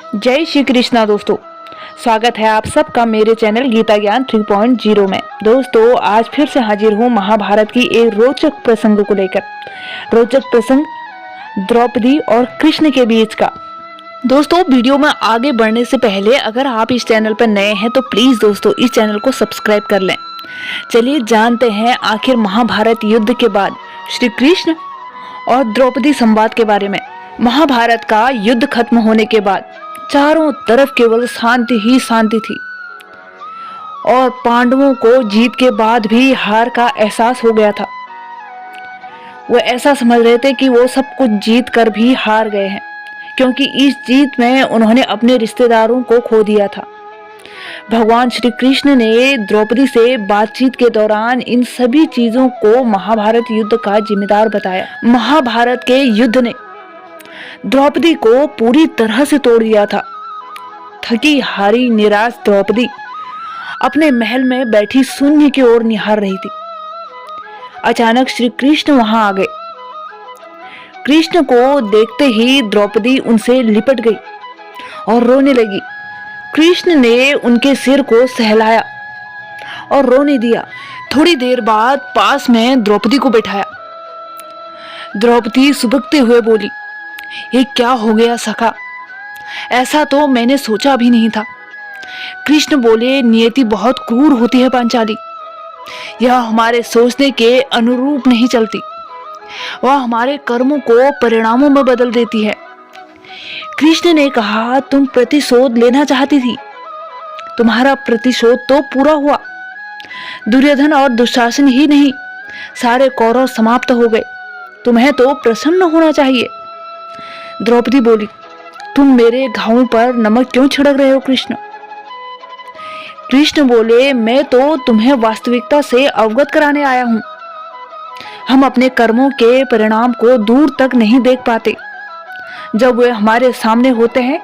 जय श्री कृष्णा दोस्तों, स्वागत है आप सबका मेरे चैनल गीता ज्ञान 3.0 में। दोस्तों, आज फिर से हाजिर हूँ महाभारत की एक रोचक प्रसंग को लेकर। रोचक प्रसंग द्रौपदी और कृष्ण के बीच का। दोस्तों, वीडियो में आगे बढ़ने से पहले अगर आप इस चैनल पर नए हैं तो प्लीज दोस्तों इस चैनल को सब्सक्राइब कर लें। चलिए जानते हैं आखिर महाभारत युद्ध के बाद श्री कृष्ण और द्रौपदी संवाद के बारे में। महाभारत का युद्ध खत्म होने के बाद चारों तरफ केवल शांति ही शांति थी और पांडवों को जीत के बाद भी हार का एहसास हो गया था। वो ऐसा समझ रहे थे कि वो सब कुछ जीत कर भी हार गए हैं, क्योंकि इस जीत में उन्होंने अपने रिश्तेदारों को खो दिया था। भगवान श्री कृष्ण ने द्रौपदी से बातचीत के दौरान इन सभी चीजों को महाभारत युद्ध का जिम्मेदार बताया। महाभारत के युद्ध ने द्रौपदी को पूरी तरह से तोड़ दिया था। थकी हारी निराश द्रौपदी अपने महल में बैठी शून्य की ओर निहार रही थी। अचानक श्री कृष्ण वहां आ गए। कृष्ण को देखते ही द्रौपदी उनसे लिपट गई और रोने लगी। कृष्ण ने उनके सिर को सहलाया और रोने दिया। थोड़ी देर बाद पास में द्रौपदी को बैठाया। द्रौपदी सुबकते हुए बोली, ये क्या हो गया सखा? ऐसा तो मैंने सोचा भी नहीं था। कृष्ण बोले, नियति बहुत क्रूर होती है पांचाली। यह हमारे सोचने के अनुरूप नहीं चलती। वह हमारे कर्मों को परिणामों में बदल देती है। कृष्ण ने कहा, तुम प्रतिशोध लेना चाहती थी। तुम्हारा प्रतिशोध तो पूरा हुआ। दुर्योधन और दुशासन ही नहीं, सारे कौरव समाप्त हो गए। तुम्हें तो प्रसन्न होना चाहिए। द्रौपदी बोली, तुम मेरे घावों पर नमक क्यों छिड़क रहे हो कृष्ण? कृष्ण बोले, मैं तो तुम्हें वास्तविकता से अवगत कराने आया हूं। हम अपने कर्मों के परिणाम को दूर तक नहीं देख पाते। जब वे हमारे सामने होते हैं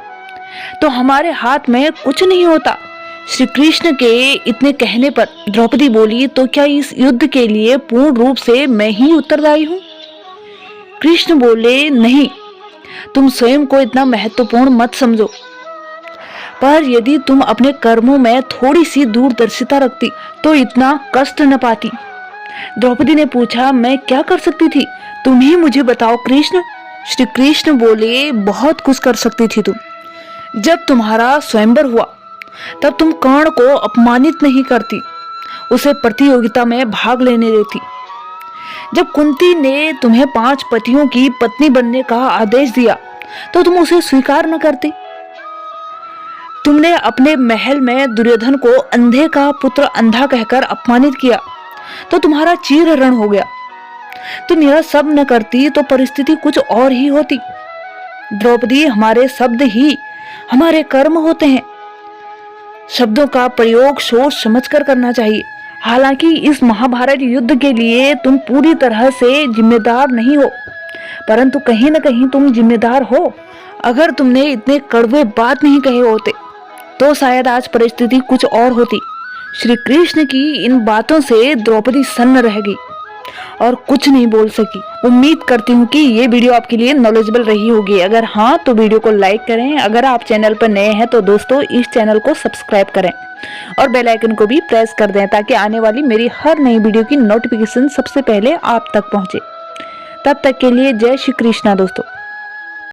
तो हमारे हाथ में कुछ नहीं होता। श्री कृष्ण के इतने कहने पर द्रौपदी बोली, तो क्या इस युद्ध के लिए पूर्ण रूप से मैं ही उत्तरदायी हूं? कृष्ण बोले, नहीं, तुम स्वयं को इतना महत्वपूर्ण मत समझो, पर यदि तुम अपने कर्मों में थोड़ी सी दूरदर्शिता रखती तो इतना कष्ट न पाती। द्रौपदी ने पूछा, मैं क्या कर सकती थी? तुम ही मुझे बताओ कृष्ण। श्री कृष्ण बोले, बहुत कुछ कर सकती थी तुम। जब तुम्हारा स्वयंवर हुआ तब तुम कर्ण को अपमानित नहीं करती, उसे प्रतियोगिता में भाग लेने देती। जब कुंती ने तुम्हें 5 पतियों की पत्नी बनने का आदेश दिया तो तुम उसे स्वीकार न करती। तुमने अपने महल में दुर्योधन को अंधे का पुत्र अंधा कहकर अपमानित किया तो तुम्हारा चीर हरण हो गया। तुम यह सब न करती तो परिस्थिति कुछ और ही होती। द्रौपदी, हमारे शब्द ही हमारे कर्म होते हैं। शब्दों का प्रयोग सोच समझकर करना चाहिए। हालांकि इस महाभारत युद्ध के लिए तुम पूरी तरह से जिम्मेदार नहीं हो, परंतु कहीं न कहीं तुम जिम्मेदार हो। अगर तुमने इतने कड़वे बात नहीं कहे होते तो शायद आज परिस्थिति कुछ और होती। श्री कृष्ण की इन बातों से द्रौपदी सन्न रह गई और कुछ नहीं बोल सकी। उम्मीद करती हूँ कि ये वीडियो आपके लिए नॉलेजेबल रही होगी। अगर हाँ तो वीडियो को लाइक करें। अगर आप चैनल पर नए हैं तो दोस्तों इस चैनल को सब्सक्राइब करें और बेल आइकन को भी प्रेस कर दें ताकि आने वाली मेरी हर नई वीडियो की नोटिफिकेशन सबसे पहले आप तक पहुंचे। तब तक के लिए जय श्री कृष्णा दोस्तों।